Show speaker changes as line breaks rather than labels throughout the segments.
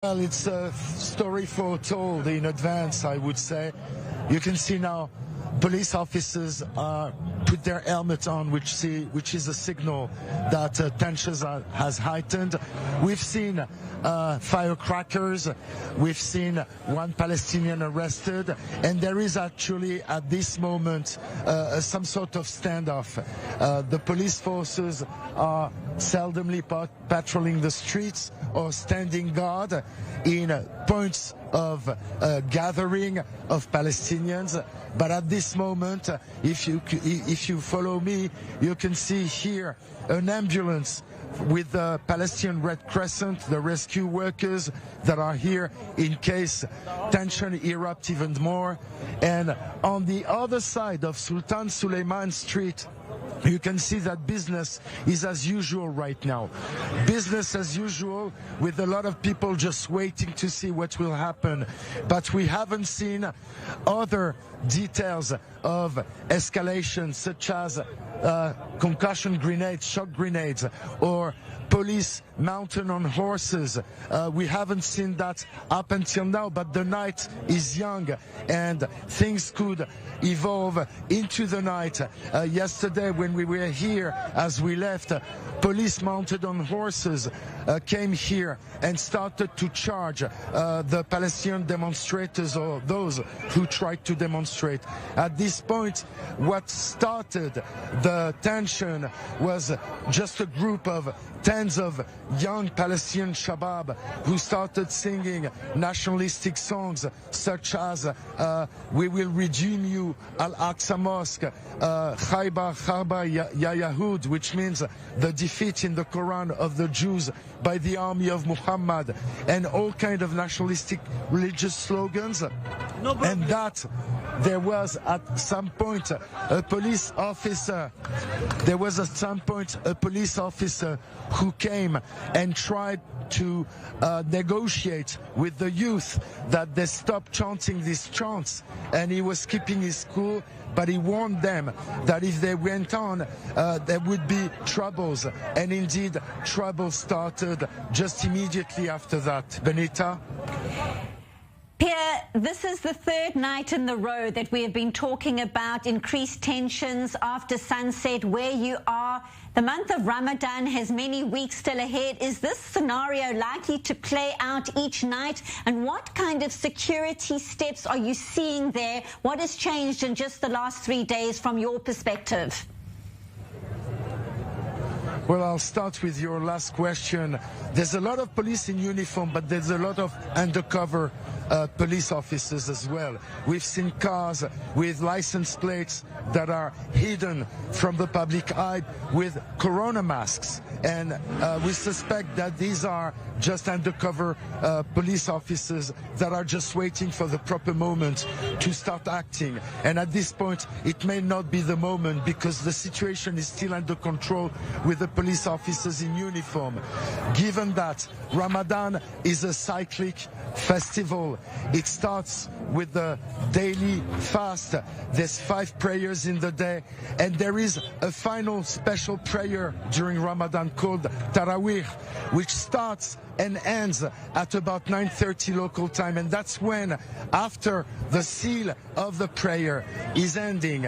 Well, it's a story foretold in advance, I would say. You can see now police officers put their helmet on, which is a signal that tensions has heightened. We've seen firecrackers, we've seen one Palestinian arrested, and there is actually at this moment some sort of standoff. The police forces are seldomly patrolling the streets or standing guard in points of gathering of Palestinians. But at this moment, if you follow me, you can see here an ambulance with the Palestinian Red Crescent, the rescue workers that are here in case tension erupts even more. And on the other side of Sultan Suleiman Street, you can see that business is as usual right now. Business as usual, with a lot of people just waiting to see what will happen. But we haven't seen other details of escalation, such as concussion grenades, shock grenades, or police mounted on horses. We haven't seen that up until now, but the night is young and things could evolve into the night. Yesterday when we were here, as we left, police mounted on horses came here and started to charge the Palestinian demonstrators or those who tried to demonstrate. At this point, what started the tension was just a group of tens of young Palestinian Shabab who started singing nationalistic songs such as "We will redeem you, Al-Aqsa Mosque," "Khaybar Khaba Ya Yahud," which means the defeat in the Quran of the Jews by the army of Muhammad, and all kind of nationalistic religious slogans. And that there was at some point a police officer who came and tried to negotiate with the youth that they stop chanting these chants, and he was keeping his cool, but he warned them that if they went on, there would be troubles, and indeed trouble started just immediately after that. Benita?
Pierre, this is the third night in the row that we have been talking about increased tensions after sunset where you are. The month of Ramadan has many weeks still ahead. Is this scenario likely to play out each night? And what kind of security steps are you seeing there? What has changed in just the last 3 days from your perspective?
Well, I'll start with your last question. There's a lot of police in uniform, but there's a lot of undercover police officers as well. We've seen cars with license plates that are hidden from the public eye with corona masks, and we suspect that these are just undercover police officers that are just waiting for the proper moment to start acting. And at this point, it may not be the moment because the situation is still under control with the police officers in uniform. Given that Ramadan is a cyclic festival, it starts with the daily fast. There's 5 prayers in the day, and there is a final special prayer during Ramadan called Tarawih, which starts and ends at about 9:30 local time, and that's when, after the seal of the prayer is ending,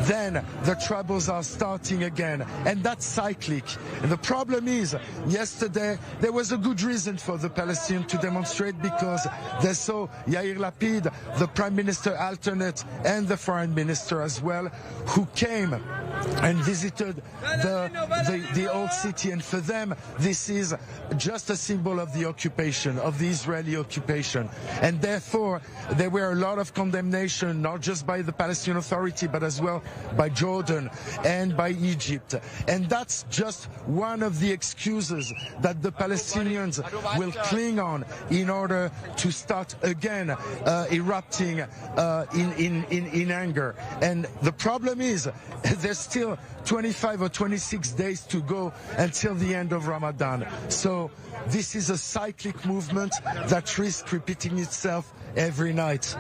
then the troubles are starting again, and that's cyclic. And the problem is, yesterday there was a good reason for the Palestinians to demonstrate, because they saw Yair Lapid, the Prime Minister alternate, and the Foreign Minister as well, who came and visited the old city, and for them this is just a symbol of the occupation, of the Israeli occupation. And therefore there were a lot of condemnation, not just by the Palestinian Authority but as well by Jordan and by Egypt. And that's just one of the excuses that the Palestinians will cling on in order to start again erupting in anger. And the problem is there's still 25 or 26 days to go until the end of Ramadan. So this is a cyclic movement that risks repeating itself every night.